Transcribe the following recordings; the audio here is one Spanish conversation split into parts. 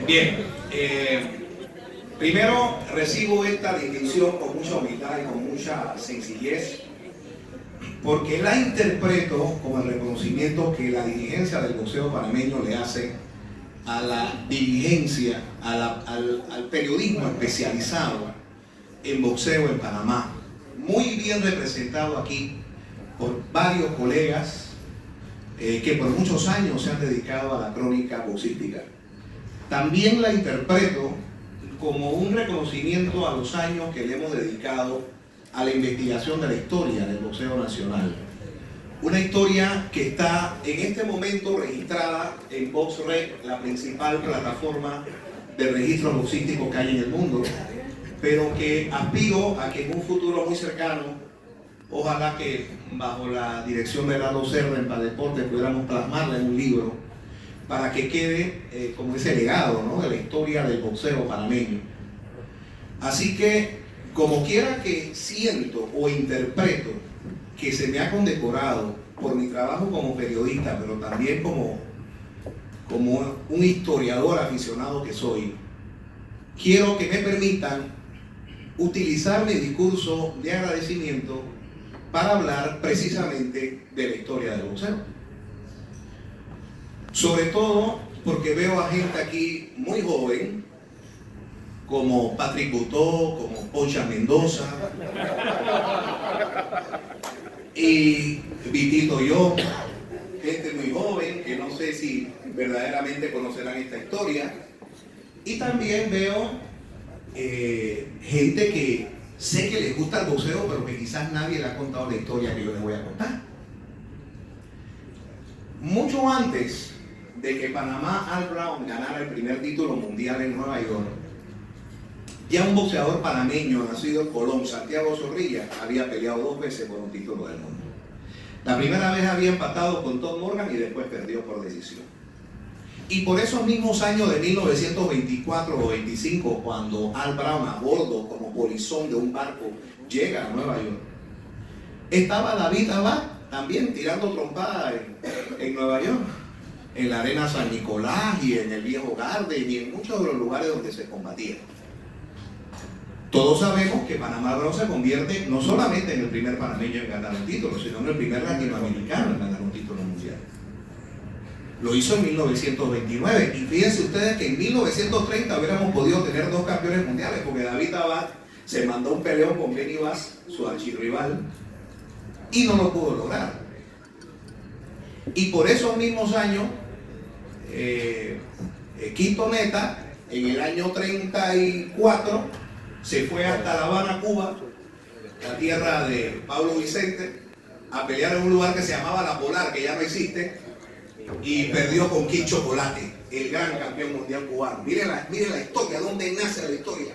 Bien, primero recibo esta distinción con mucha humildad y con mucha sencillez, porque la interpreto como el reconocimiento que la dirigencia del boxeo panameño le hace a la diligencia, al periodismo especializado en boxeo en Panamá, muy bien representado aquí por varios colegas que por muchos años se han dedicado a la crónica boxística. También la interpreto como un reconocimiento a los años que le hemos dedicado a la investigación de la historia del boxeo nacional. Una historia que está en este momento registrada en BoxRec, la principal plataforma de registro boxístico que hay en el mundo, pero que aspiro a que en un futuro muy cercano, ojalá que bajo la dirección de Lalo Cerda en Padeportes pudiéramos plasmarla en un libro para que quede como ese legado, ¿no?, de la historia del boxeo panameño. Así que, como quiera que siento o interpreto que se me ha condecorado por mi trabajo como periodista, pero también como un historiador aficionado que soy, quiero que me permitan utilizar mi discurso de agradecimiento para hablar precisamente de la historia del boxeo. Sobre todo porque veo a gente aquí muy joven, como Patrick Butó, como Pocha Mendoza, y Vitito Yo, gente muy joven que no sé si verdaderamente conocerán esta historia. Y también veo gente que sé que les gusta el boxeo, pero que quizás nadie le ha contado la historia que yo les voy a contar. Mucho antes de que Panamá Al Brown ganara el primer título mundial en Nueva York, ya un boxeador panameño nacido en Colón, Santiago Zorrilla, había peleado 2 veces por un título del mundo. La primera vez había empatado con Todd Morgan y después perdió por decisión. Y por esos mismos años de 1924 o 25, cuando Al Brown, a bordo como polizón de un barco, llega a Nueva York, estaba David Abad también tirando trompada en Nueva York, en la Arena San Nicolás y en el Viejo Garden y en muchos de los lugares donde se combatía. Todos sabemos que Panamá Brown se convierte no solamente en el primer panameño en ganar un título, sino en el primer latinoamericano en ganar un título mundial. Lo hizo en 1929, y fíjense ustedes que en 1930 hubiéramos podido tener 2 campeones mundiales, porque David Abad se mandó un peleón con Benny Bass, su archirrival, y no lo pudo lograr. Y por esos mismos años, Quito Meta, en el año 34, se fue hasta La Habana, Cuba, la tierra de Pablo Vicente, a pelear en un lugar que se llamaba La Polar, que ya no existe, y perdió con Kid Chocolate, el gran campeón mundial cubano. Miren la historia, dónde nace la historia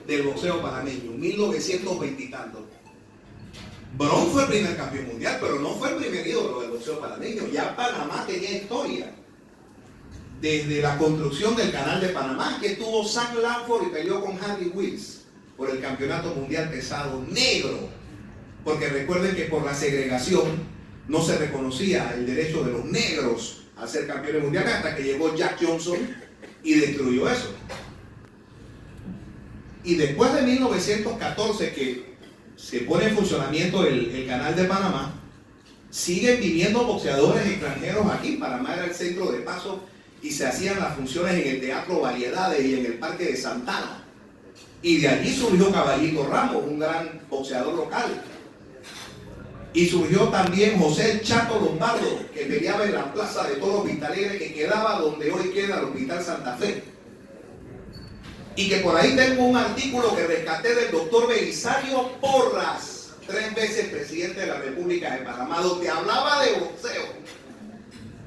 del boxeo panameño, 1920 y tanto. Brown fue el primer campeón mundial, pero no fue el primer ídolo del boxeo panameño. Ya Panamá tenía historia. Desde la construcción del canal de Panamá, que tuvo Sam Lanford y peleó con Harry Wills por el campeonato mundial pesado negro. Porque recuerden que por la segregación no se reconocía el derecho de los negros a ser campeones mundiales, hasta que llegó Jack Johnson y destruyó eso. Y después de 1914, que se pone en funcionamiento el canal de Panamá, siguen viniendo boxeadores extranjeros aquí. Panamá era el centro de paso y se hacían las funciones en el Teatro Variedades y en el Parque de Santana. Y de allí surgió Caballito Ramos, un gran boxeador local. Y surgió también José el Chato Lombardo, que peleaba en la Plaza de Toros Vista Alegre, que quedaba donde hoy queda el Hospital Santa Fe. Y que por ahí tengo un artículo que rescaté del doctor Belisario Porras, 3 veces presidente de la República de Panamá, donde hablaba de boxeo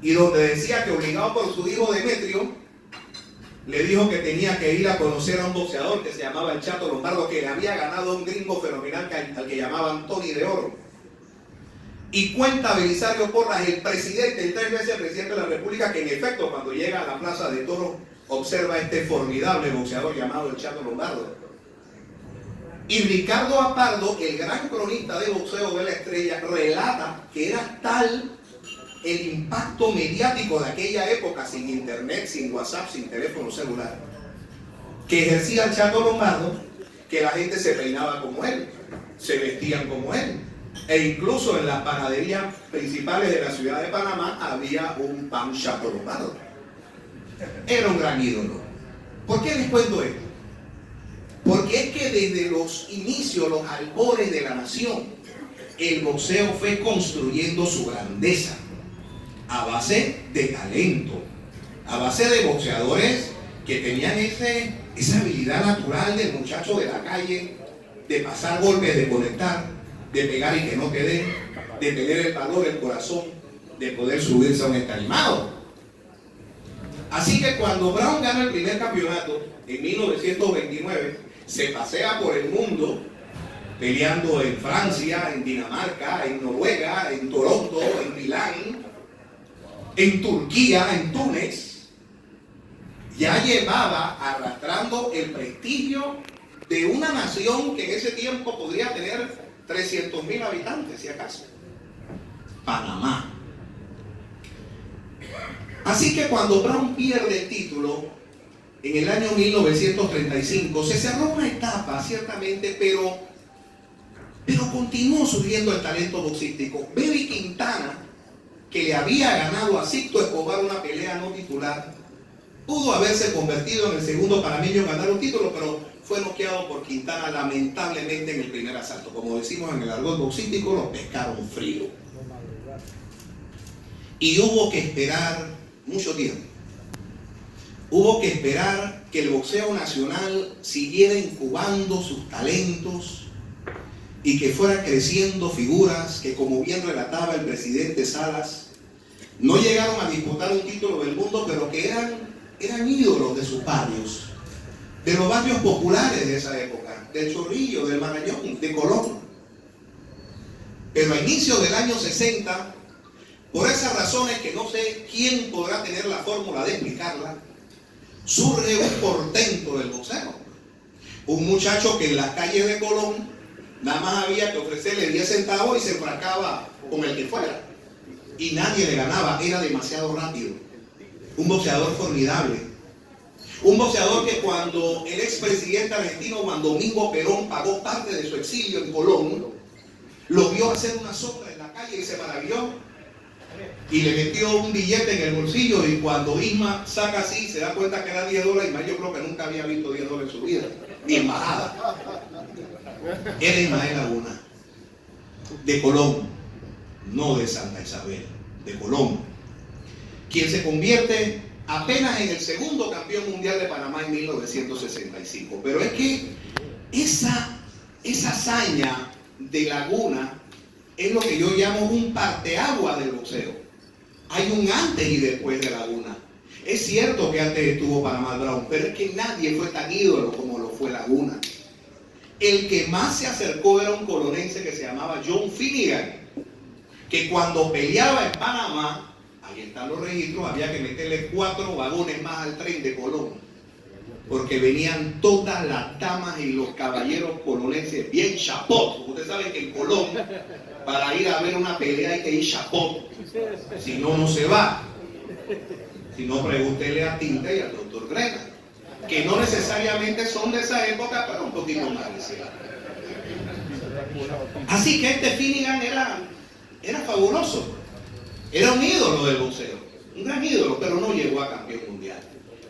y donde decía que, obligado por su hijo Demetrio, le dijo que tenía que ir a conocer a un boxeador que se llamaba el Chato Lombardo, que le había ganado a un gringo fenomenal al que llamaban Tony de Oro. Y cuenta Belisario Porras, el presidente, el 3 veces presidente de la República, que en efecto cuando llega a la Plaza de Toros observa a este formidable boxeador llamado el Chato Lombardo. Y Ricardo Apardo, el gran cronista de boxeo de La Estrella, relata que era tal el impacto mediático de aquella época, sin internet, sin WhatsApp, sin teléfono celular, que ejercía el Chato Lombardo, que la gente se peinaba como él, se vestían como él. E incluso en las panaderías principales de la ciudad de Panamá había un pan Chato Lombardo. Era un gran ídolo. ¿Por qué les cuento esto? Porque es que desde los inicios, los albores de la nación, el boxeo fue construyendo su grandeza a base de talento, a base de boxeadores que tenían esa habilidad natural del muchacho de la calle, de pasar golpes, de conectar, de pegar y que no te den, de tener el valor, el corazón, de poder subirse a un entarimado. Así que cuando Brown gana el primer campeonato en 1929, se pasea por el mundo peleando en Francia, en Dinamarca, en Noruega, en Toronto, en Milán, en Turquía, en Túnez. Ya llevaba arrastrando el prestigio de una nación que en ese tiempo podría tener 300.000 habitantes, si acaso. Panamá. Así que cuando Brown pierde el título en el año 1935, se cerró una etapa, ciertamente, pero continuó surgiendo el talento boxístico. Baby Quintana, que le había ganado a Sixto Escobar una pelea no titular, pudo haberse convertido en el segundo panameño en ganar un título, pero fue noqueado por Quintana lamentablemente en el primer asalto. Como decimos en el argot boxístico, lo pescaron frío. Y hubo que esperar mucho tiempo. Hubo que esperar que el boxeo nacional siguiera incubando sus talentos y que fueran creciendo figuras que, como bien relataba el presidente Salas, no llegaron a disputar un título del mundo, pero que eran ídolos de sus barrios, de los barrios populares de esa época, del Chorrillo, del Marañón, de Colón. Pero a inicios del año 60, por esas razones que no sé quién podrá tener la fórmula de explicarla, surge un portento del boxeo. Un muchacho que en las calles de Colón nada más había que ofrecerle 10 centavos y se enfrascaba con el que fuera. Y nadie le ganaba, era demasiado rápido. Un boxeador formidable. Un boxeador que cuando el expresidente argentino Juan Domingo Perón pagó parte de su exilio en Colón, lo vio hacer una sombra en la calle y se maravilló. Y le metió un billete en el bolsillo, y cuando Isma saca así, se da cuenta que era $10. Isma, yo creo que nunca había visto $10 en su vida, ni en bajada. Era Ismael Laguna, de Colón, no de Santa Isabel, de Colón, quien se convierte apenas en el segundo campeón mundial de Panamá en 1965. Pero es que esa hazaña de Laguna es lo que yo llamo un parteaguas del boxeo. Hay un antes y después de Laguna. Es cierto que antes estuvo Panamá Brown, pero es que nadie fue tan ídolo como lo fue Laguna. El que más se acercó era un colonense que se llamaba John Finnegan, que cuando peleaba en Panamá, ahí están los registros, había que meterle 4 vagones más al tren de Colón, porque venían todas las damas y los caballeros colonenses bien chapot. Ustedes saben que en Colón, para ir a ver una pelea hay que ir chapot, si no, no se va. Si no, pregúntele a Tinta y al doctor Grena, que no necesariamente son de esa época, pero un poquito más recientes. Así que este Finnegan era fabuloso, era un ídolo del boxeo, un gran ídolo, pero no llegó a campeón mundial.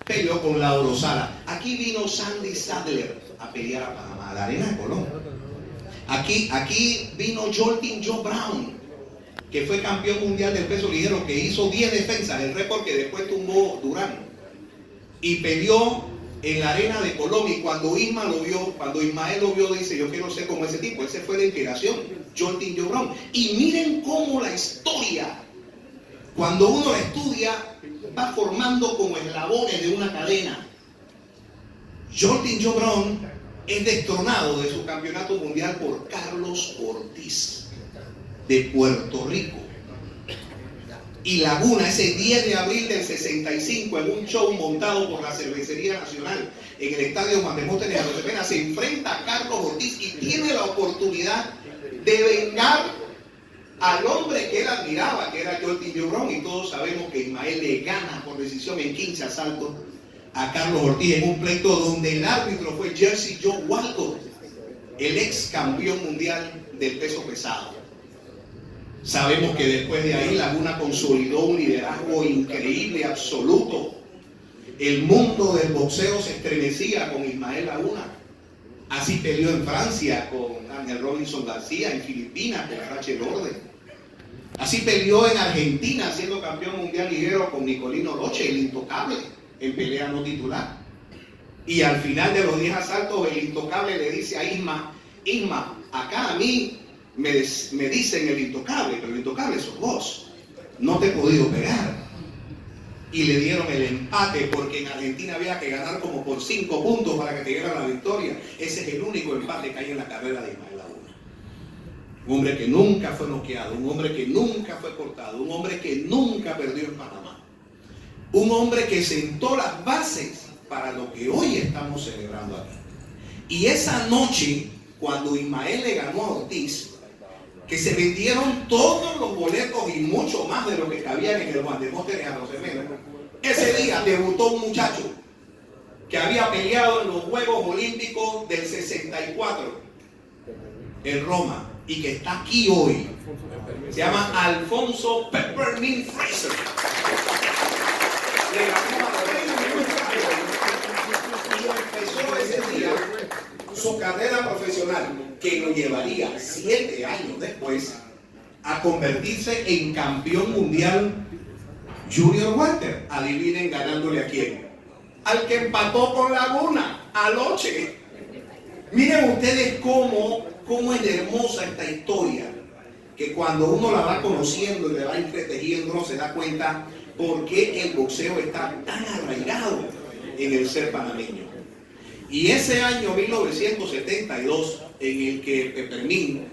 Peleó con Lauro Sala. Aquí vino Sandy Sadler a pelear a Panamá, a la arena de Colón. Aquí vino Joltin Joe Brown, que fue campeón mundial del peso ligero, que hizo 10 defensas, el récord que después tumbó Durán. Y peleó en la arena de Colón, y cuando Ismael lo vio, dice, yo quiero ser como ese tipo. Ese fue la inspiración, Joltin Joe Brown. Y miren cómo la historia, cuando uno la estudia, va formando como eslabones de una cadena. Joltin Joe Brown es destronado de su campeonato mundial por Carlos Ortiz, de Puerto Rico. Y Laguna, ese 10 de abril del 65, en un show montado por la Cervecería Nacional en el estadio Juan Demóstenes Arosemena, se enfrenta a Carlos Ortiz y tiene la oportunidad de vengar al hombre que él admiraba, que era Jordi Llorón, y todos sabemos que Ismael le gana por decisión en 15 asaltos a Carlos Ortiz en un pleito donde el árbitro fue Jersey Joe Walcott, el ex campeón mundial del peso pesado. Sabemos que después de ahí Laguna consolidó un liderazgo increíble, absoluto. El mundo del boxeo se estremecía con Ismael Laguna. Así peleó en Francia con Ángel Robinson García, en Filipinas con Rachel Orden. Así peleó en Argentina siendo campeón mundial liguero con Nicolino Roche, el intocable, en pelea no titular. Y al final de los 10 asaltos el intocable le dice a Isma, acá a mí me dicen el intocable, pero el intocable sos vos, no te he podido pegar. Y le dieron el empate porque en Argentina había que ganar como por 5 puntos para que te diera la victoria. Ese es el único empate que hay en la carrera de Ismael Laguna. Un hombre que nunca fue noqueado, un hombre que nunca fue cortado, un hombre que nunca perdió en Panamá. Un hombre que sentó las bases para lo que hoy estamos celebrando aquí. Y esa noche, cuando Ismael le ganó a Ortiz, que se vendieron todos los boletos y mucho más de lo que cabían en el Guandemote de Arrosemena. Ese día debutó un muchacho que había peleado en los Juegos Olímpicos del 64 en Roma y que está aquí hoy. Se llama Alfonso Peppermint Fraser. Le ganó a y empezó ese día su carrera profesional, que lo llevaría 7 años después a convertirse en campeón mundial junior welter. Adivinen ganándole a quién. Al que empató con Laguna, a Loche. Miren ustedes cómo es hermosa esta historia, que cuando uno la va conociendo y le va entretejiendo, uno se da cuenta por qué el boxeo está tan arraigado en el ser panameño. Y ese año 1972, en el que Peppermint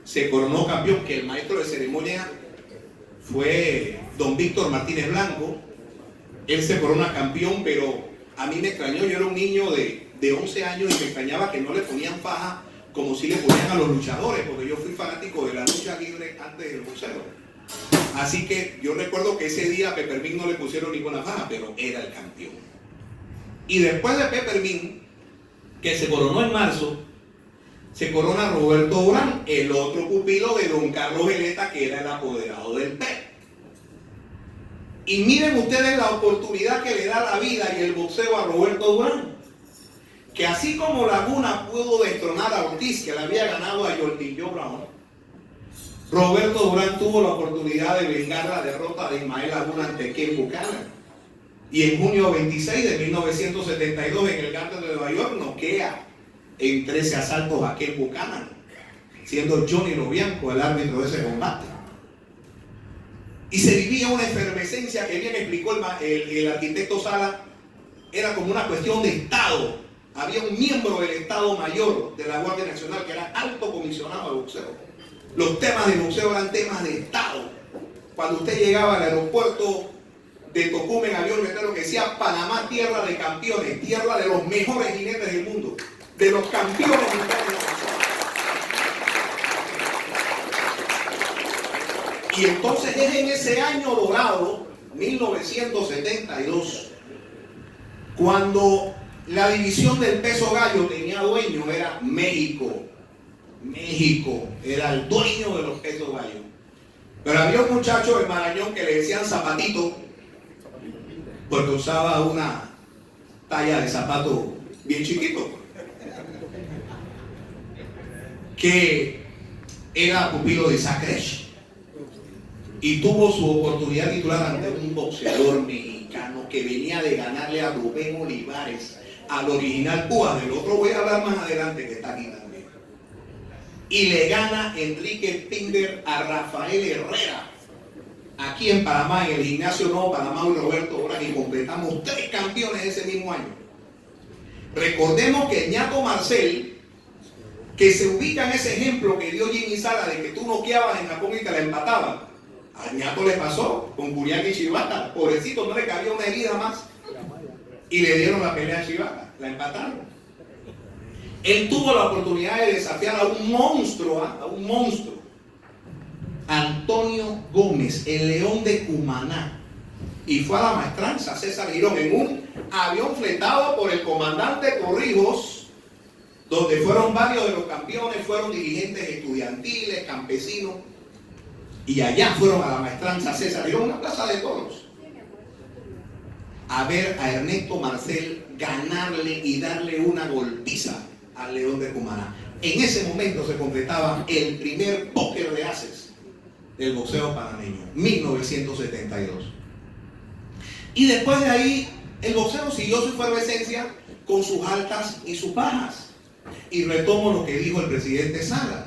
se coronó campeón, que el maestro de ceremonia fue don Víctor Martínez Blanco, él se corona campeón, pero a mí me extrañó, yo era un niño de 11 años y me extrañaba que no le ponían faja como si le ponían a los luchadores, porque yo fui fanático de la lucha libre antes del boxeo. Así que yo recuerdo que ese día a Peppermint no le pusieron ninguna faja, pero era el campeón. Y después de Peppermint, que se coronó en marzo, se corona Roberto Durán, el otro pupilo de don Carlos Veleta, que era el apoderado del PEP. Y miren ustedes la oportunidad que le da la vida y el boxeo a Roberto Durán, que así como Laguna pudo destronar a Ortiz, que le había ganado a Jordi Brown, Roberto Durán tuvo la oportunidad de vengar la derrota de Ismael Laguna ante Ken Buchanan. Y en junio 26 de 1972, en el Garden de Nueva York, noquea en 13 asaltos a Ken Buchanan, siendo Johnny Lobianco el árbitro de ese combate. Y se vivía una efervescencia que bien explicó el arquitecto Sala, era como una cuestión de Estado. Había un miembro del Estado Mayor de la Guardia Nacional que era alto comisionado de boxeo. Los temas de boxeo eran temas de Estado. Cuando usted llegaba al aeropuerto de Tocumen, había un letrero que decía Panamá, tierra de campeones, tierra de los mejores jinetes del mundo, de los campeones mundiales. Y entonces es en ese año dorado, 1972, cuando la división del peso gallo tenía dueño, era México. México era el dueño de los pesos gallos. Pero había un muchacho en Marañón que le decían Zapatito, porque usaba una talla de zapato bien chiquito, que era pupilo de Isaac Resch y tuvo su oportunidad titular ante un boxeador mexicano que venía de ganarle a Rubén Olivares, al original Púa, del otro voy a hablar más adelante, que está aquí también, y le gana Enrique Pinder a Rafael Herrera aquí en Panamá, en el Gimnasio Nuevo Panamá y Roberto Durán, y completamos 3 campeones ese mismo año. Recordemos que Ñato Marcel, que se ubica en ese ejemplo que dio Jimmy Sala de que tú noqueabas en Japón y te la empataban, a Ñato le pasó con Kuriaki Shibata, pobrecito, no le cabía una herida más y le dieron la pelea a Shibata, la empataron. Él tuvo la oportunidad de desafiar a un monstruo, Antonio Gómez, el León de Cumaná, y fue a la maestranza César Girón en un avión fletado por el comandante Corrijos, donde fueron varios de los campeones, fueron dirigentes estudiantiles, campesinos, y allá fueron a la maestranza César Girón, una plaza de toros, a ver a Ernesto Marcel ganarle y darle una golpiza al León de Cumaná. En ese momento se completaba el primer póker de ases del boxeo panameño, 1972. Y después de ahí, el boxeo siguió su efervescencia con sus altas y sus bajas. Y retomo lo que dijo el presidente Salas.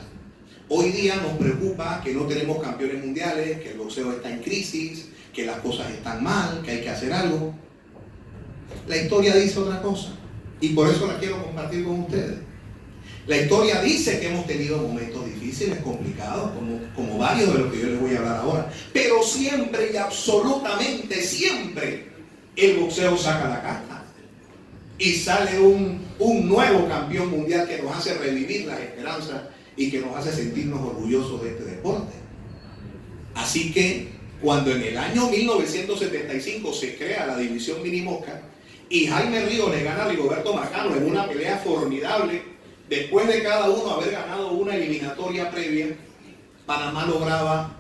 Hoy día nos preocupa que no tenemos campeones mundiales, que el boxeo está en crisis, que las cosas están mal, que hay que hacer algo. La historia dice otra cosa, y por eso la quiero compartir con ustedes. La historia dice que hemos tenido momentos difíciles, complicados, como varios de los que yo les voy a hablar ahora. Pero siempre y absolutamente siempre el boxeo saca la casta. Y sale un nuevo campeón mundial que nos hace revivir las esperanzas y que nos hace sentirnos orgullosos de este deporte. Así que cuando en el año 1975 se crea la división mini mosca y Jaime Ríos le gana a Rigoberto Marcano en una pelea formidable, después de cada uno haber ganado una eliminatoria previa, Panamá lograba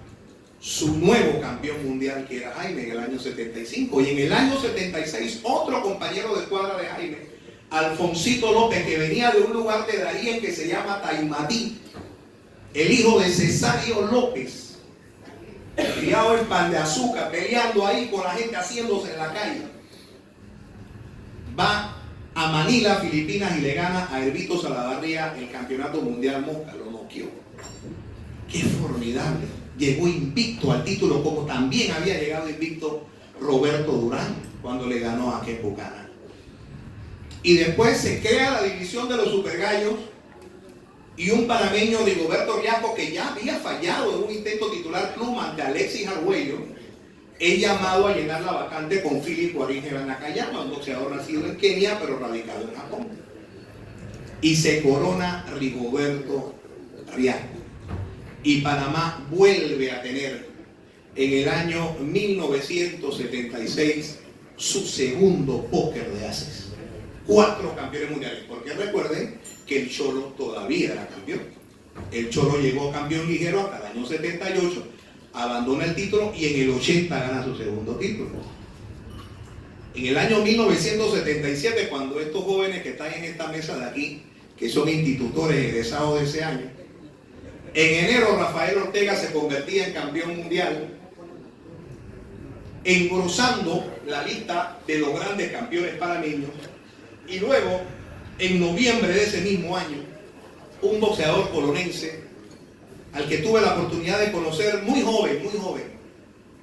su nuevo campeón mundial, que era Jaime, en el año 75. Y en el año 76, otro compañero de escuadra de Jaime, Alfonsito López, que venía de un lugar de Darién que se llama Taimatí, el hijo de Cesario López, criado en Pan de Azúcar, peleando ahí con la gente, haciéndose en la calle, va a Manila, Filipinas, y le gana a Hervito Salavarría el campeonato mundial mosca, lo noqueó. ¡Qué formidable! Llegó invicto al título, como también había llegado invicto Roberto Durán cuando le ganó a Ken Buchanan. Y después se crea la división de los supergallos, y un panameño, Rigoberto Riasco, que ya había fallado en un intento titular club ante Alexis Arguello, es llamado a llenar la vacante con Philip Waringeva Nakayama, un boxeador nacido en Kenia pero radicado en Japón. Y se corona Rigoberto Riasco. Y Panamá vuelve a tener en el año 1976 su segundo póker de ases. 4 campeones mundiales, porque recuerden que el Cholo todavía era campeón. El Cholo llegó campeón ligero hasta el año 78, abandona el título y en el 80 gana su segundo título. En el año 1977, cuando estos jóvenes que están en esta mesa de aquí, que son institutores egresados de ese año, en enero Rafael Ortega se convertía en campeón mundial, engrosando la lista de los grandes campeones panameños. Y luego, en noviembre de ese mismo año, un boxeador colonense, al que tuve la oportunidad de conocer muy joven,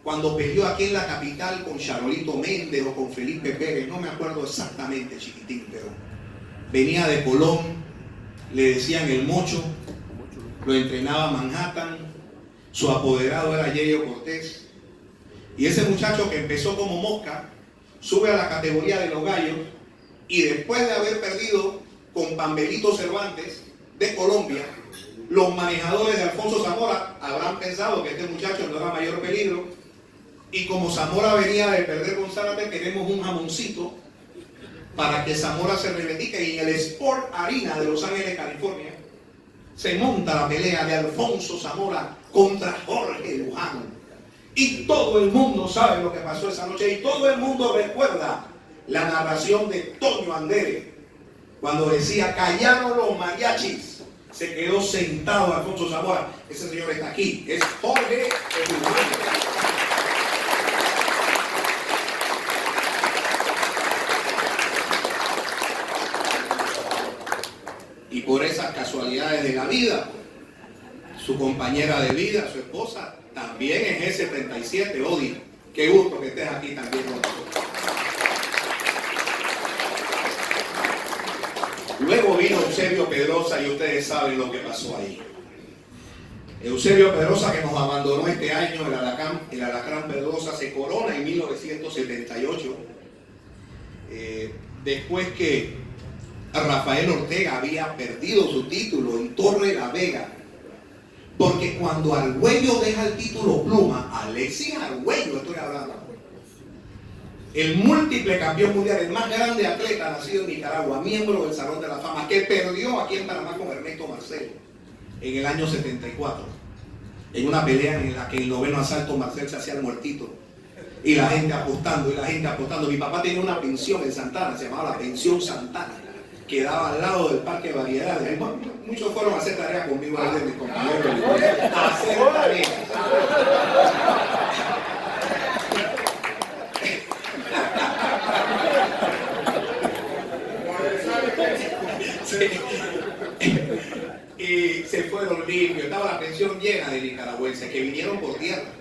cuando peleó aquí en la capital con Charolito Méndez o con Felipe Pérez, no me acuerdo exactamente, chiquitín, pero venía de Colón, le decían el Mocho, lo entrenaba Manhattan, su apoderado era Yello Cortés, y ese muchacho que empezó como mosca, sube a la categoría de los gallos, y después de haber perdido con Pambelito Cervantes de Colombia, los manejadores de Alfonso Zamora habrán pensado que este muchacho no era mayor peligro, y como Zamora venía de perder con Zárate, queremos un jamoncito para que Zamora se reivindique. Y en el Sport Arena de Los Ángeles, California, se monta la pelea de Alfonso Zamora contra Jorge Luján, y todo el mundo sabe lo que pasó esa noche, y todo el mundo recuerda la narración de Toño Andere cuando decía: callaron los mariachis. Se quedó sentado Alfonso Zamora. Ese señor está aquí, es Jorge Luján. Y por esas casualidades de la vida, su compañera de vida, su esposa, también es G77, Odi. Qué gusto que estés aquí también con nosotros. Luego vino Eusebio Pedrosa, y ustedes saben lo que pasó ahí. Eusebio Pedrosa, que nos abandonó este año, el Alacrán Pedrosa se corona en 1978, después que Rafael Ortega había perdido su título en Torre la Vega Porque cuando Argüello deja el título pluma, Alexis Argüello estoy hablando, el múltiple campeón mundial, el más grande atleta nacido en Nicaragua, miembro del Salón de la Fama, que perdió aquí en Panamá con Ernesto Marcel en el año 74, en una pelea en la que en el noveno asalto Marcel se hacía el muertito, y la gente apostando, Mi papá tenía una pensión en Santana, se llamaba la Pensión Santana, que daba al lado del Parque de Variedades. Muchos fueron a hacer tarea conmigo ahí de mis compañeros, a hacer tareas. Y se fueron limpios. Estaba la pensión llena de nicaragüenses que vinieron por tierra.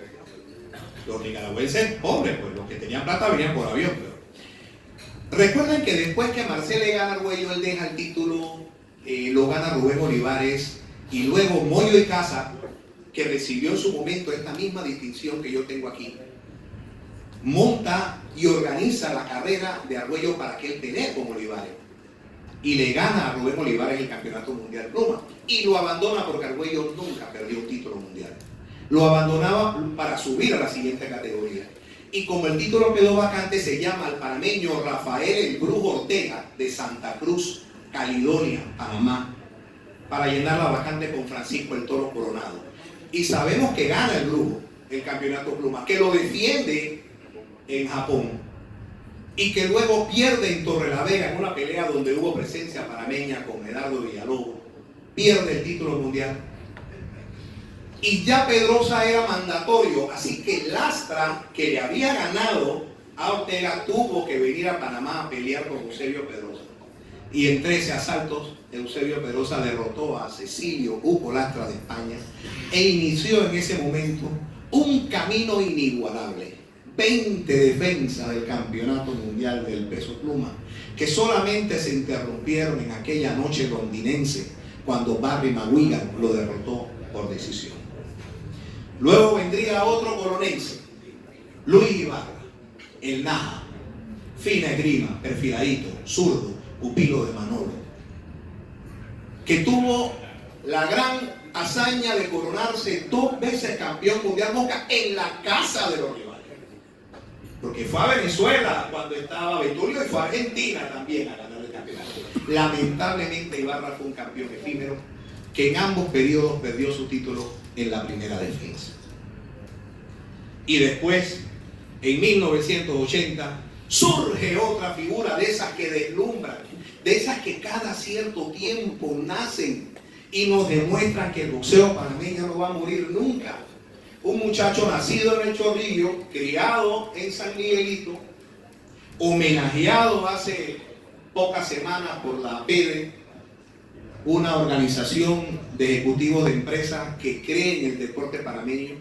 Los nicaragüenses pobres, pues los que tenían plata venían por avión. Pero recuerden que después que Marcel le gana a Argüello, él deja el título, lo gana Rubén Olivares, y luego Moyo y Casa, que recibió en su momento esta misma distinción que yo tengo aquí, monta y organiza la carrera de Argüello para que él pelee con Olivares. Y le gana a Rubén Olivares el campeonato mundial pluma. Y lo abandona porque Argüello nunca perdió un título mundial. Lo abandonaba para subir a la siguiente categoría. Y como el título quedó vacante, se llama al panameño Rafael el Brujo Ortega de Santa Cruz, Caledonia, Panamá, para llenar la vacante con Francisco el Toro Coronado. Y sabemos que gana el Brujo el campeonato pluma, que lo defiende en Japón, y que luego pierde en Torrelavega en una pelea donde hubo presencia panameña con Medardo Villalobos, pierde el título mundial. Y ya Pedrosa era mandatorio, así que Lastra, que le había ganado a Ortega, tuvo que venir a Panamá a pelear con Eusebio Pedrosa. Y en 13 asaltos, Eusebio Pedrosa derrotó a Cecilio Hugo Lastra de España e inició en ese momento un camino inigualable. 20 defensas del campeonato mundial del peso pluma, que solamente se interrumpieron en aquella noche londinense cuando Barry McGuigan lo derrotó por decisión. Luego vendría otro colonense, Luis Ibarra, el Naja, fina esgrima, perfiladito, zurdo, pupilo de Manolo, que tuvo la gran hazaña de coronarse 2 veces campeón mundial mosca en la casa de los rivales. Porque fue a Venezuela cuando estaba Betulio y fue a Argentina también a ganar el campeonato. Lamentablemente Ibarra fue un campeón efímero que en ambos periodos perdió su título en la primera defensa. Y después, en 1980, surge otra figura de esas que deslumbran, de esas que cada cierto tiempo nacen y nos demuestran que el boxeo panameño no va a morir nunca. Un muchacho nacido en el Chorrillo, criado en San Miguelito, homenajeado hace pocas semanas por la PEDE, una organización de ejecutivos de empresas que cree en el deporte panameño,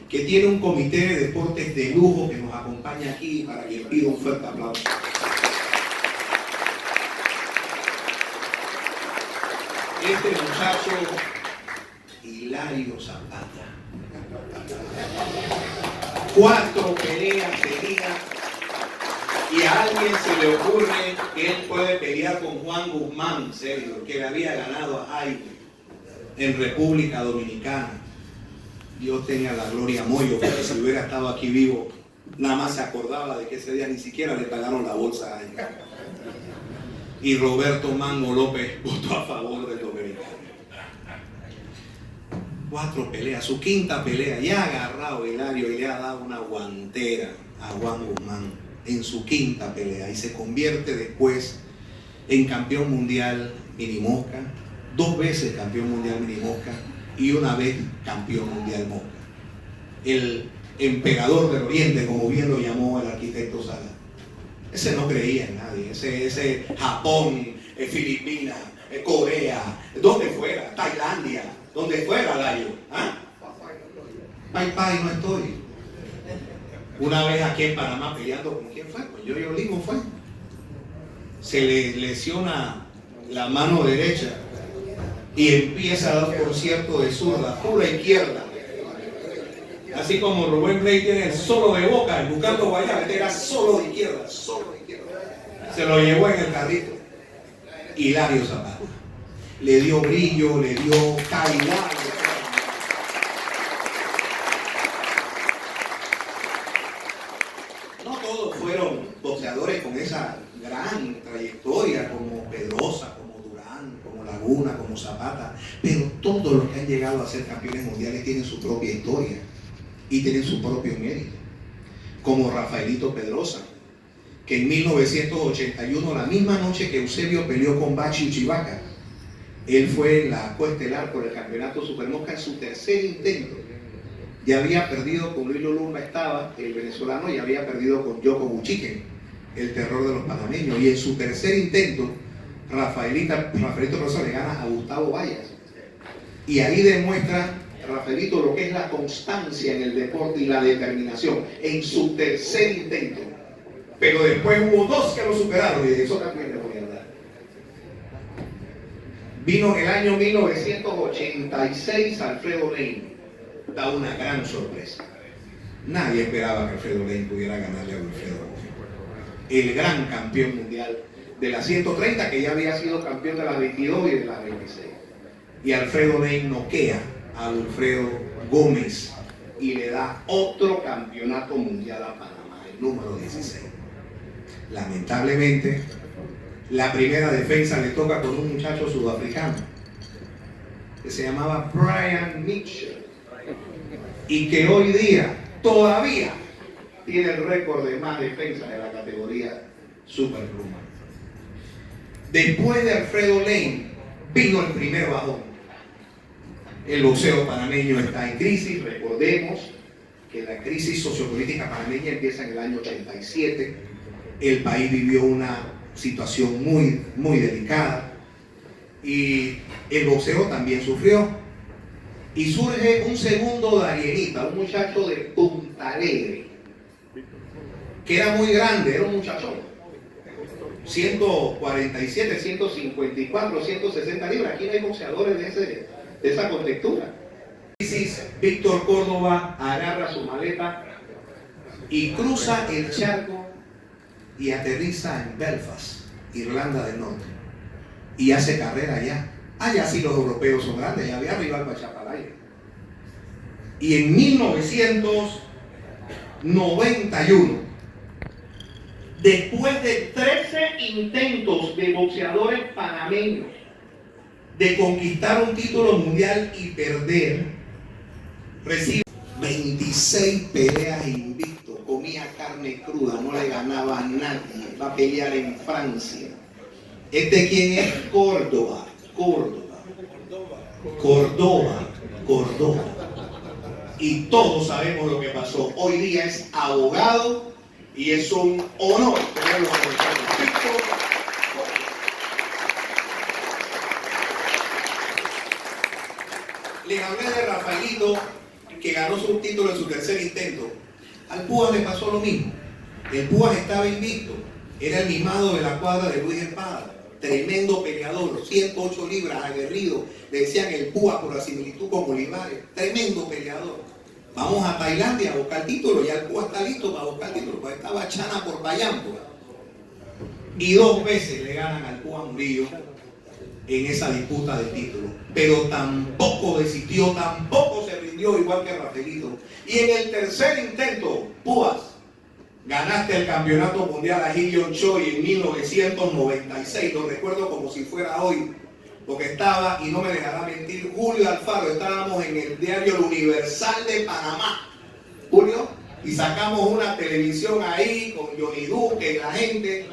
que tiene un comité de deportes de lujo que nos acompaña aquí, para que les pido un fuerte aplauso. Este muchacho, Hilario Zapata, 4 peleas tenía, y a alguien se le ocurre que él puede pelear con Juan Guzmán, serio, que le había ganado a Jaime en República Dominicana. Dios tenga la gloria a Moyo, porque si hubiera estado aquí vivo, nada más se acordaba de que ese día ni siquiera le pagaron la bolsa a Jaime. Y Roberto Mango López votó a favor del dominicano. 4 peleas, su 5ª pelea, ya ha agarrado Hilario y le ha dado una guantera a Juan Guzmán en su 5ª pelea, y se convierte después en campeón mundial mini mosca, 2 veces campeón mundial mini mosca y 1 vez campeón mundial mosca. El emperador del Oriente, como bien lo llamó el arquitecto Sala. Ese no creía en nadie, ese Japón, Filipinas, Corea, donde fuera, Tailandia, donde fuera, Layo. ¿Ah? Pai, no estoy. Una vez aquí en Panamá peleando con quién fue, con Yoyo Limo fue. Se le lesiona la mano derecha y empieza a dar concierto de zurda, pura izquierda. Así como Rubén Rey tiene el solo de Boca, el Buscando Guayaba, este era solo de izquierda, solo de izquierda. Se lo llevó en el carrito. Hilario Zapata. Le dio brillo, le dio calidad. boxeadores con esa gran trayectoria como Pedrosa, como Durán, como Laguna, como Zapata, pero todos los que han llegado a ser campeones mundiales tienen su propia historia y tienen su propio mérito, como Rafaelito Pedrosa, que en 1981, la misma noche que Eusebio peleó con Bachi Uchivaca, él fue en la coestelar por el campeonato Supermosca en su tercer intento. Ya había perdido con Luis Lulumba, estaba el venezolano, y había perdido con Yoko Buchique, el terror de los panameños. Y en su tercer intento, Rafaelito Pedrosa le gana a Gustavo Vallas. Y ahí demuestra Rafaelito lo que es la constancia en el deporte y la determinación en su tercer intento. Pero después hubo dos que lo superaron, y de eso también le voy a hablar. Vino en el año 1986 Alfredo Lane. Da una gran sorpresa. Nadie esperaba que Alfredo Lane pudiera ganarle a Wilfredo Gómez, el gran campeón mundial de las 130, que ya había sido campeón de las 22 y de las 26. Y Alfredo Lane noquea a Wilfredo Gómez y le da otro campeonato mundial a Panamá, el número 16. Lamentablemente, la primera defensa le toca con un muchacho sudafricano que se llamaba Brian Mitchell, y que hoy día todavía tiene el récord de más defensas de la categoría superpluma. Después de Alfredo Lane vino el primer bajón. El boxeo panameño está en crisis. Recordemos que la crisis sociopolítica panameña empieza en el año 87. El país vivió una situación muy delicada y el boxeo también sufrió. Y surge un segundo Darienita, un muchacho de Punta Alegre, que era muy grande, era un muchachón. 147, 154, 160 libras. Aquí no hay boxeadores de esa contextura. Víctor Córdoba agarra su maleta y cruza el charco y aterriza en Belfast, Irlanda del Norte, y hace carrera allá. Allá sí los europeos son grandes, ya había rival para echar para el aire. Y en 1991, después de 13 intentos de boxeadores panameños de conquistar un título mundial y perder, recibe 26 peleas invicto, comía carne cruda, no le ganaba a nadie, va a pelear en Francia. ¿Quién es? Córdoba. Y todos sabemos lo que pasó. Hoy día es abogado y es un honor tenerlo con nosotros. Les hablé de Rafaelito, que ganó su título en su tercer intento. Al Púas le pasó lo mismo. El Púas estaba invicto, era el mimado de la cuadra de Luis Espada. Tremendo peleador, 108 libras, aguerrido. Le decían el Púa por la similitud con Olivares. Tremendo peleador. Vamos a Tailandia a buscar el título. Ya el Púa está listo para buscar el título. Pues estaba Chana por Payampo. Y 2 veces le ganan al Púa Murillo en esa disputa de título. Pero tampoco desistió, tampoco se rindió, igual que Rafaelito. Y en el tercer intento, Púas, ganaste el campeonato mundial a Hillion Choi en 1996, lo recuerdo como si fuera hoy, porque estaba, y no me dejará mentir, Julio Alfaro, estábamos en el diario El Universal de Panamá, Julio, y sacamos una televisión ahí con Johnny Duque y la gente,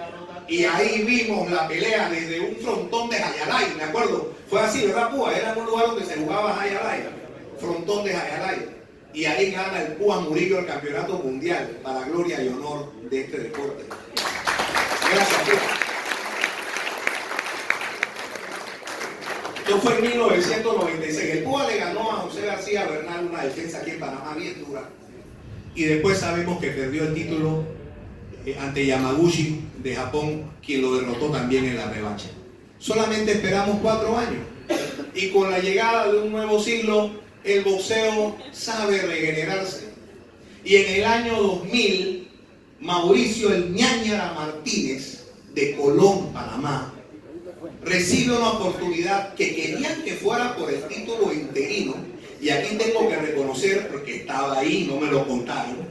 y ahí vimos la pelea desde un frontón de Jayalay, me acuerdo, fue así, ¿verdad, Púa? Era en un lugar donde se jugaba Jayalay, frontón de Jayalay. Y ahí gana el Púa Murillo el campeonato mundial, para gloria y honor de este deporte. Gracias, Púa. Esto fue en 1996. El Púa le ganó a José García Bernal una defensa aquí en Panamá bien dura. Y después sabemos que perdió el título ante Yamaguchi de Japón, quien lo derrotó también en la revancha. Solamente esperamos 4 años. Y con la llegada de un nuevo siglo, el boxeo sabe regenerarse. Y en el año 2000, Mauricio el Ñañara Martínez, de Colón, Panamá, recibe una oportunidad que querían que fuera por el título interino. Y aquí tengo que reconocer, porque estaba ahí, no me lo contaron,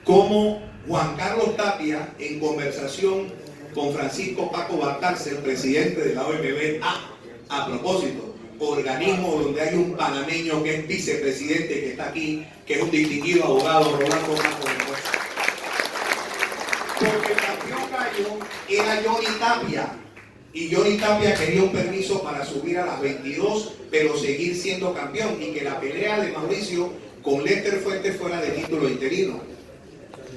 cómo Juan Carlos Tapia, en conversación con Francisco Paco Balcárcel, presidente de la OMB, a propósito, organismo donde hay un panameño que es vicepresidente que está aquí, que es un distinguido abogado, Rolando Paco. Porque el campeón gallo era Johnny Tapia, y Johnny Tapia quería un permiso para subir a las 22, pero seguir siendo campeón, y que la pelea de Mauricio con Lester Fuentes fuera de título interino.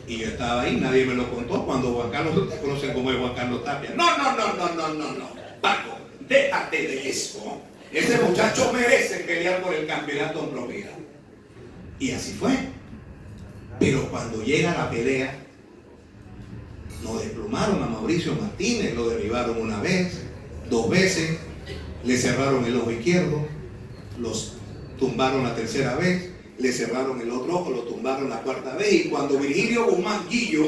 Y yo estaba ahí, nadie me lo contó, cuando Juan Carlos, te conocen como es Juan Carlos Tapia. No, Paco, déjate de eso. Ese muchacho merece pelear por el campeonato en propiedad. Y así fue. Pero cuando llega la pelea, no desplumaron a Mauricio Martínez, lo derribaron una vez, 2 veces, le cerraron el ojo izquierdo, los tumbaron la tercera vez, le cerraron el otro ojo, lo tumbaron la 4ª vez, y cuando Virgilio Guzmán Guillo,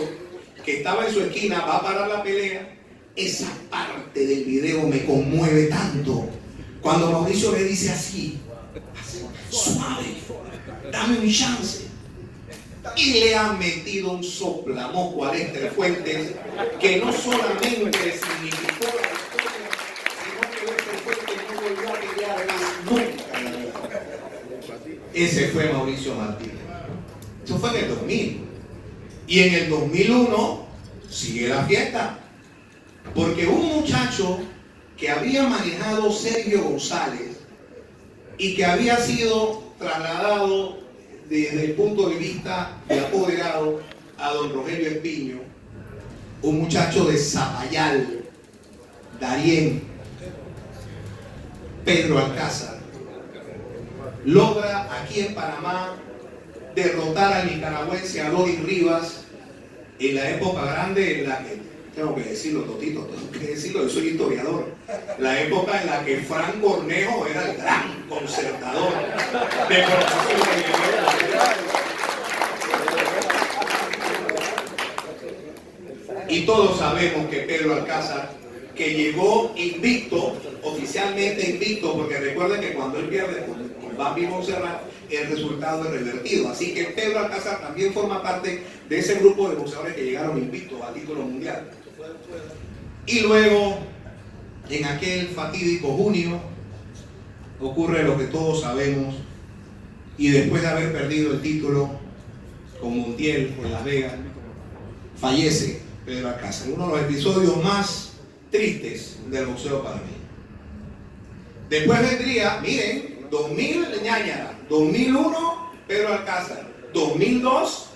que estaba en su esquina, va a parar la pelea, esa parte del video me conmueve tanto. Cuando Mauricio le dice así, suave, dame un chance. Y le ha metido un soplamoco a Lester Fuentes, que no solamente significó la victoria, sino que Lester Fuentes no volvió a pelear más nunca. Ese fue Mauricio Martínez. Eso fue en el 2000. Y en el 2001 sigue la fiesta. Porque un muchacho que había manejado Sergio González y que había sido trasladado desde el punto de vista de apoderado a don Rogelio Espiño, un muchacho de Zapayal, Darién, Pedro Alcázar, logra aquí en Panamá derrotar al nicaragüense Adonis Rivas en la época grande en la que, tengo que decirlo, Totito, tengo que decirlo, yo soy historiador, la época en la que Frank Cornejo era el gran concertador de y todos sabemos que Pedro Alcázar, que llegó invicto, oficialmente invicto, porque recuerden que cuando él pierde con Bambi Montserrat, el resultado es revertido. Así que Pedro Alcázar también forma parte de ese grupo de boxeadores que llegaron invictos al título mundial. Y luego, en aquel fatídico junio, ocurre lo que todos sabemos, y después de haber perdido el título con Montiel en Las Vegas, fallece Pedro Alcázar. Uno de los episodios más tristes del boxeo panameño. Después vendría, miren, 2000 Ñañara, 2001 Pedro Alcázar, 2002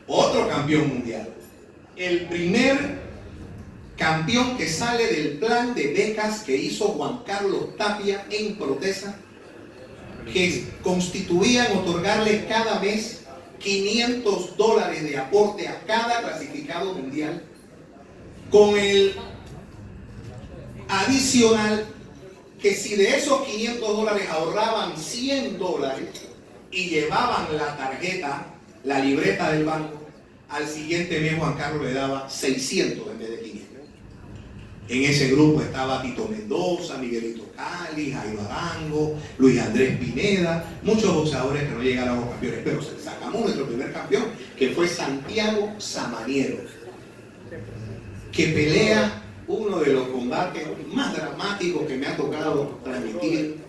otro campeón mundial. El primer campeón que sale del plan de becas que hizo Juan Carlos Tapia en Protesa, que constituían otorgarle cada mes $500 de aporte a cada clasificado mundial, con el adicional que si de esos $500 ahorraban $100 y llevaban la tarjeta, la libreta del banco, al siguiente mes Juan Carlos le daba 600 en vez de 500. En ese grupo estaba Tito Mendoza, Miguelito Cali, Jairo Arango, Luis Andrés Pineda, muchos boxeadores que no llegaron a los campeones, pero sacamos nuestro primer campeón, que fue Santiago Samaniego, que pelea uno de los combates más dramáticos que me ha tocado transmitir,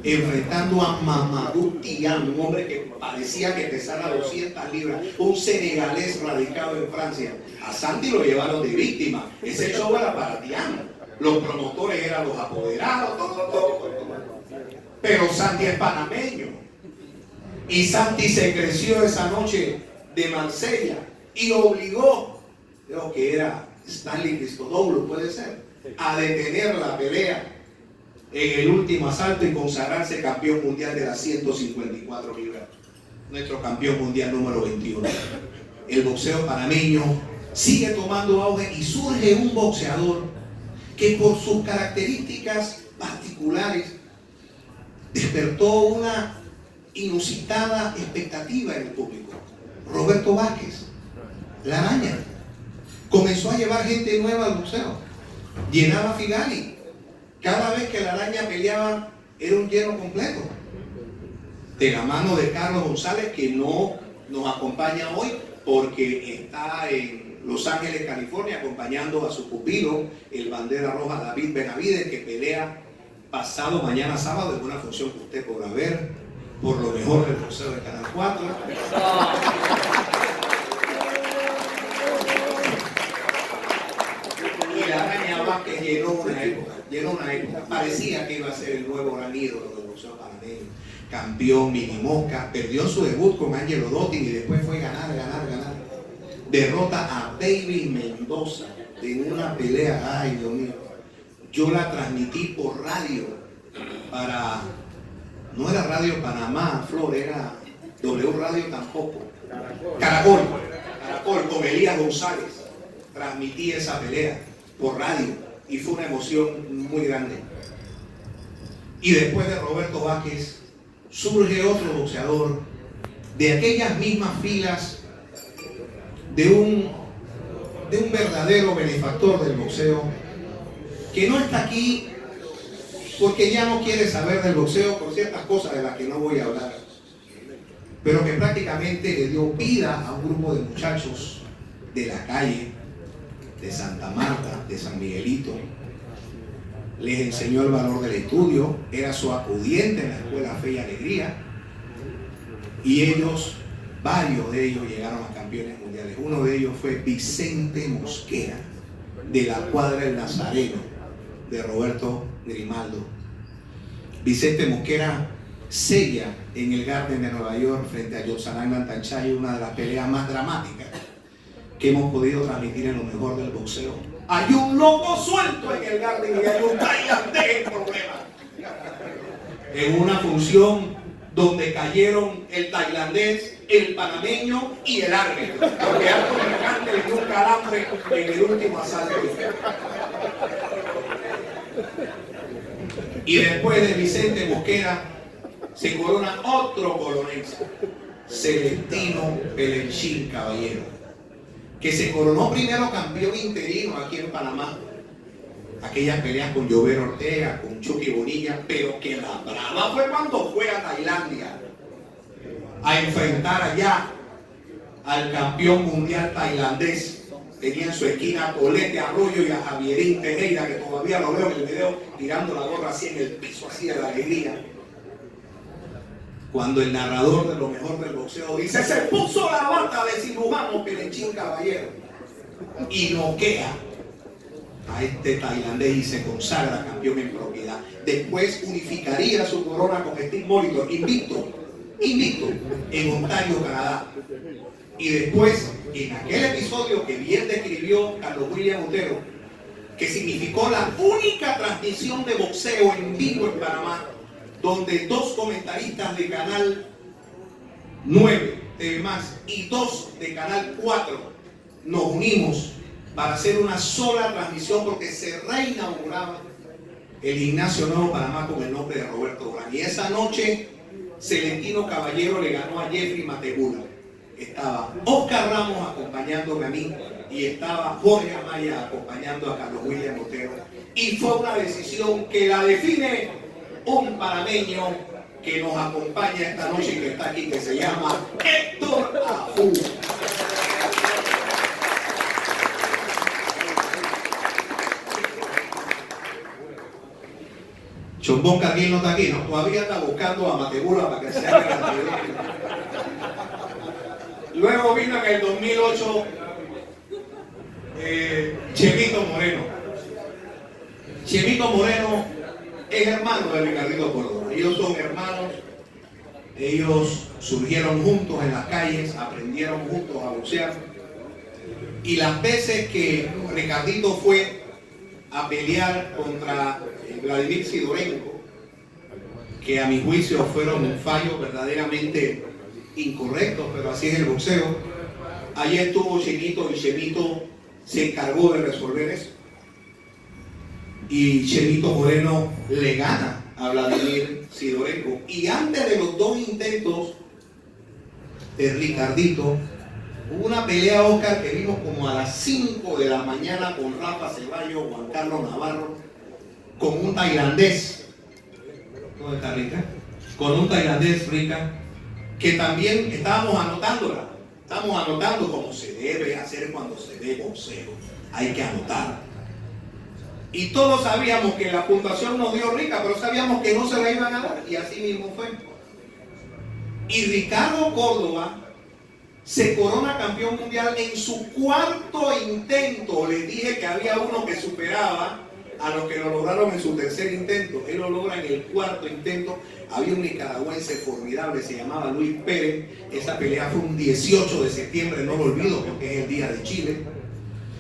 enfrentando a Mamadou Tiam, un hombre que parecía que pesara 200 libras, un senegalés radicado en Francia. A Santi lo llevaron de víctima. Ese show era para Tiam. Los promotores eran los apoderados, todo. Pero Santi es panameño. Y Santi se creció esa noche de Marsella y obligó, creo que era Stanley Cristodoulou, puede ser, a detener la pelea en el último asalto y consagrarse campeón mundial de las 154 libras. Nuestro campeón mundial número 21. El boxeo panameño sigue tomando auge y surge un boxeador que por sus características particulares despertó una inusitada expectativa en el público. Roberto Vázquez, la araña, comenzó a llevar gente nueva al boxeo. Llenaba Figali. Cada vez que la araña peleaba era un lleno completo. De la mano de Carlos González, que no nos acompaña hoy, porque está en Los Ángeles, California, acompañando a su pupilo, el bandera roja David Benavides, que pelea pasado mañana sábado en una función que usted podrá ver por lo mejor del boxeo de Canal 4. Y la Araña Vázquez llenó una época. Parecía que iba a ser el nuevo gran ídolo del boxeo panameño. Campeón, mini mosca, perdió su debut con Angelo Dottin y después fue ganar. Derrota a Baby Mendoza en una pelea, ay Dios mío. Yo la transmití por radio no era Radio Panamá, Flor, era W Radio tampoco. Caracol, con Elías González. Transmití esa pelea por radio y fue una emoción muy grande. Y después de Roberto Vázquez surge otro boxeador de aquellas mismas filas de un verdadero benefactor del boxeo, que no está aquí porque ya no quiere saber del boxeo por ciertas cosas de las que no voy a hablar, pero que prácticamente le dio vida a un grupo de muchachos de la calle, de Santa Marta, de San Miguelito. Les enseñó el valor del estudio, era su acudiente en la escuela Fe y Alegría, y varios de ellos llegaron a campeones mundiales. Uno de ellos fue Vicente Mosquera, de la cuadra El Nazareno, de Roberto Grimaldo. Vicente Mosquera sella en el Garden de Nueva York frente a Yosanang Lantanchay una de las peleas más dramáticas que hemos podido transmitir en lo mejor del boxeo. Hay un loco suelto en el Garden y hay un tailandés en problema. En una función donde cayeron el tailandés, el panameño y el árbitro, porque Alto Mercante le dio un calambre en el último asalto. Y después de Vicente Mosquera se corona otro coronel, Celestino Pelenchín Caballero, que se coronó primero campeón interino aquí en Panamá. Aquellas peleas con Jover Ortega, con Chucky Bonilla, pero que la brava fue cuando fue a Tailandia a enfrentar allá al campeón mundial tailandés. Tenía en su esquina a Colete Arroyo y a Javierín Tejeda, que todavía lo veo en el video tirando la gorra así en el piso, así de la alegría. Cuando el narrador de lo mejor del boxeo dice: se puso la bata de cirujano Pelenchín Caballero, y noquea a este tailandés y se consagra campeón en propiedad. Después unificaría su corona con Steve Molitor, invicto en Ontario, Canadá. Y después, en aquel episodio que bien describió Carlos William Otero, que significó la única transmisión de boxeo en vivo en Panamá, donde dos comentaristas de Canal 9 TV+, y dos de Canal 4 nos unimos para hacer una sola transmisión, porque se reinauguraba el Gimnasio Nuevo Panamá con el nombre de Roberto Durán. Y esa noche Celestino Caballero le ganó a Jeffrey Mategula. Estaba Oscar Ramos acompañándome a mí y estaba Jorge Amaya acompañando a Carlos William Otero. Y fue una decisión que la define un panameño que nos acompaña esta noche y que está aquí, que se llama Héctor Ajú. Chombón Carguín no está aquí, ¿no? Todavía está buscando a Mategula para que se haga la teoría. Luego vino en el 2008 Chemito Moreno. Chemito Moreno es hermano de Ricardito Córdoba. Ellos son hermanos. Ellos surgieron juntos en las calles, aprendieron juntos a boxear. Y las veces que Ricardito fue a pelear contra Vladimir Sidorenko, que a mi juicio fueron fallos verdaderamente incorrectos, pero así es el boxeo, allí estuvo Chemito y Chemito se encargó de resolver eso. Y Chemito Moreno le gana a Vladimir Sidorenko. Y antes de los dos intentos de Ricardito, hubo una pelea, Oscar, que vimos como a las 5 de la mañana con Rafa Ceballos, Juan Carlos Navarro, con un tailandés. ¿Dónde está Rica? Con un tailandés, Rica, que también estábamos anotándola. Estamos anotando como se debe hacer cuando se ve boxeo. Hay que anotar. Y todos sabíamos que la puntuación nos dio rica, pero sabíamos que no se la iban a dar. Y así mismo fue. Y Ricardo Córdoba se corona campeón mundial en su cuarto intento. Les dije que había uno que superaba a los que lo lograron en su tercer intento. Él lo logra en el cuarto intento. Había un nicaragüense formidable, se llamaba Luis Pérez. Esa pelea fue un 18 de septiembre, no lo olvido porque es el día de Chile.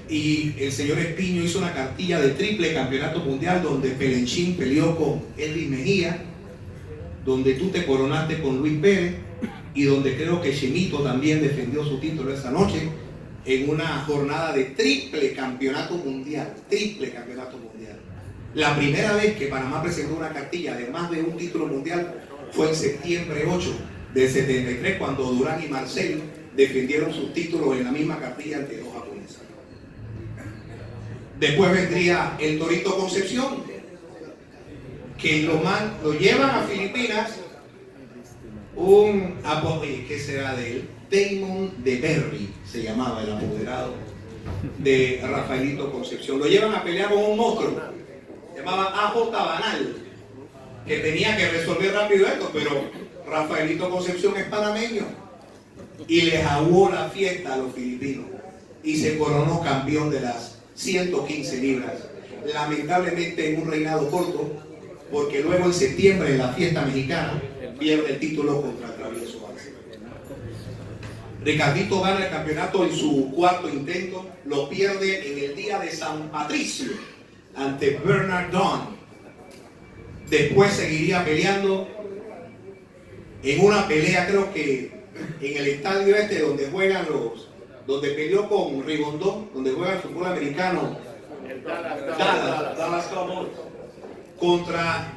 Y el señor Espiño hizo una cartilla de triple campeonato mundial donde Pelenchín peleó con Elvis Mejía, donde tú te coronaste con Luis Pérez y donde creo que Chemito también defendió su título esa noche en una jornada de triple campeonato mundial. Triple campeonato mundial. La primera vez que Panamá presentó una cartilla de más de un título mundial fue en septiembre 8 del 73, cuando Durán y Marcel defendieron sus títulos en la misma cartilla ante dos japoneses. Después vendría el Torito Concepción, que lo llevan a Filipinas, ¿qué será de él? Damon de Berry se llamaba el apoderado de Rafaelito Concepción. Lo llevan a pelear con un monstruo, se llamaba AJ Banal, que tenía que resolver rápido esto, pero Rafaelito Concepción es panameño y les aguó la fiesta a los filipinos y se coronó campeón de las 115 libras. Lamentablemente en un reinado corto, porque luego en septiembre en la fiesta mexicana pierde el título contra el Travieso Arce. Ricardito gana el campeonato en su cuarto intento, lo pierde en el día de San Patricio ante Bernard Don. Después seguiría peleando en una pelea, creo que en el estadio donde juegan donde peleó con Rigondó, donde juega el fútbol americano, Dallas Cowboys, contra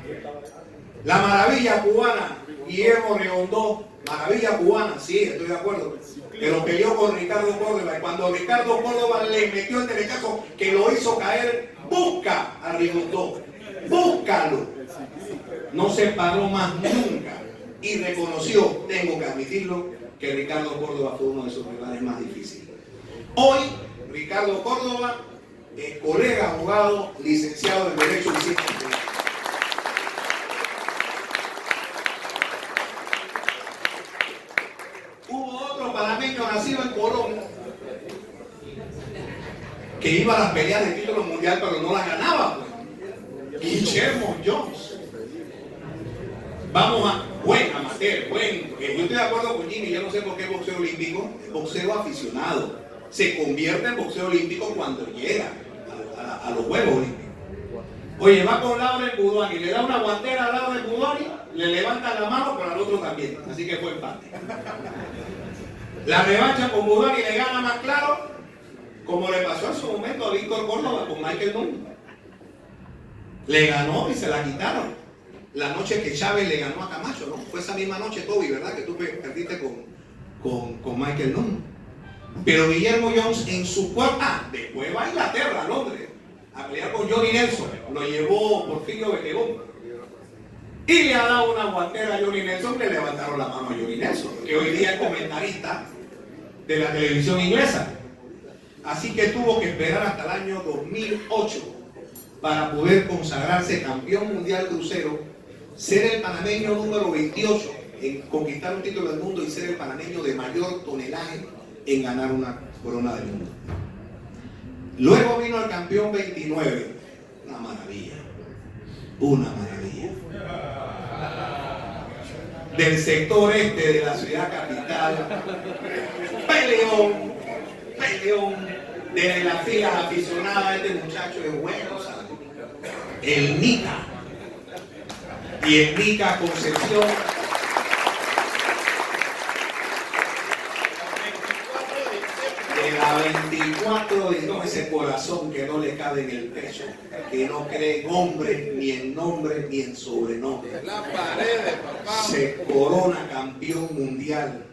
la maravilla cubana, Guillermo Rigondó. Maravilla cubana, sí, estoy de acuerdo, pero peleó con Ricardo Córdoba, y cuando Ricardo Córdoba le metió el derechazo que lo hizo caer, busca a Rigondó, búscalo. No se paró más nunca y reconoció, tengo que admitirlo, que Ricardo Córdoba fue uno de sus rivales más difíciles. Hoy, Ricardo Córdoba es colega, abogado, licenciado en Derecho y Ciencias Penales. Hubo otro panameño nacido en Colón que iba a las peleas de título mundial, pero no las ganaba. Guillermo Jones. Vamos a buen amateur, yo estoy de acuerdo con Jimmy, yo no sé por qué boxeo olímpico, es boxeo aficionado. Se convierte en boxeo olímpico cuando llega a los Juegos Olímpicos. Oye, va con Lauren Buduani, le da una guantera a Lauren Buduani, le levanta la mano, pero al otro también, así que fue empate. La revancha con Buduani le gana más claro, como le pasó en su momento a Víctor Córdoba con Michael Nunn. Le ganó y se la quitaron. La noche que Chávez le ganó a Camacho, ¿no? Fue esa misma noche, Toby, ¿verdad? Que tú perdiste con Michael Nunn. Pero Guillermo Jones en su cuarto, después va a Inglaterra, a Londres, a pelear con Johnny Nelson. Lo llevó Porfirio Betegón. Y le ha dado una guantera a Johnny Nelson, que le levantaron la mano a Johnny Nelson, que hoy día es comentarista de la televisión inglesa. Así que tuvo que esperar hasta el año 2008 para poder consagrarse campeón mundial crucero, ser el panameño número 28 en conquistar un título del mundo y ser el panameño de mayor tonelaje en ganar una corona del mundo. Luego vino el campeón 29, una maravilla, del sector este de la ciudad capital, peleón, de las filas aficionadas. Este muchacho es bueno, ¿sabes? El Nica. Y el Nica Concepción. De la 24 de ese corazón que no le cabe en el pecho, que no cree en hombre, ni en nombre, ni en sobrenombre. Se corona campeón mundial.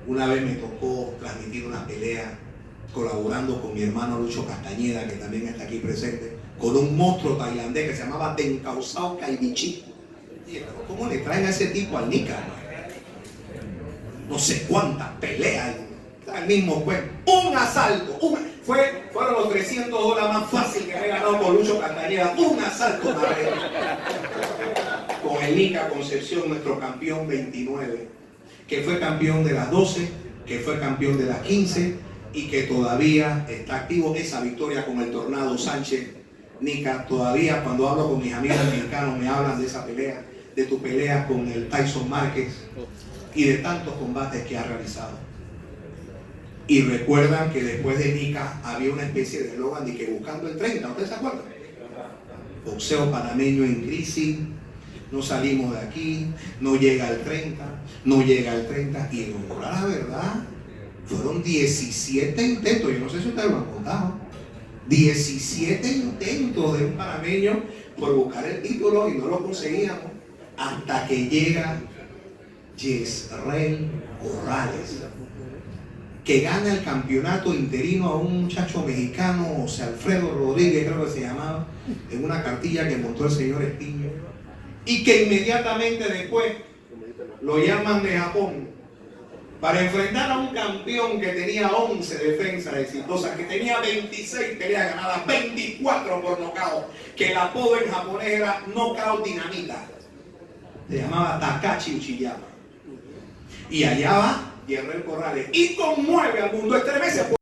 Una vez me tocó transmitir una pelea colaborando con mi hermano Lucho Castañeda, que también está aquí presente, con un monstruo tailandés que se llamaba Tenkausao Kaivichi. ¿Cómo le traen a ese tipo al Nica? No sé cuántas peleas el mismo cuento. Un asalto. Fueron los $300 más fácil que me he ganado con Lucho Castañeda. Un asalto con el Nica Concepción, nuestro campeón 29, que fue campeón de las 12, que fue campeón de las 15 y que todavía está activo. Esa victoria con el Tornado Sánchez. Nica, todavía cuando hablo con mis amigos mexicanos me hablan de esa pelea, de tu pelea con el Tyson Márquez y de tantos combates que ha realizado. Y recuerdan que después de Nica había una especie de eslogan de que buscando el 30, ¿ustedes se acuerdan? Boxeo panameño en crisis, no salimos de aquí, no llega al 30, no llega al 30, y en honor a la verdad, fueron 17 intentos, yo no sé si ustedes lo han contado, 17 intentos de un panameño por buscar el título y no lo conseguíamos, hasta que llega Yesrel Corrales, que gana el campeonato interino a un muchacho mexicano, José Alfredo Rodríguez, creo que se llamaba, en una cartilla que montó el señor Espiño, y que inmediatamente después lo llaman de Japón para enfrentar a un campeón que tenía 11 defensas exitosas, que tenía 26 peleas ganadas, 24 por nocaut, que el apodo en japonés era Knockout Dinamita. Se llamaba Takashi Uchiyama. Y allá va Yesrel Corrales y conmueve al mundo, estremece.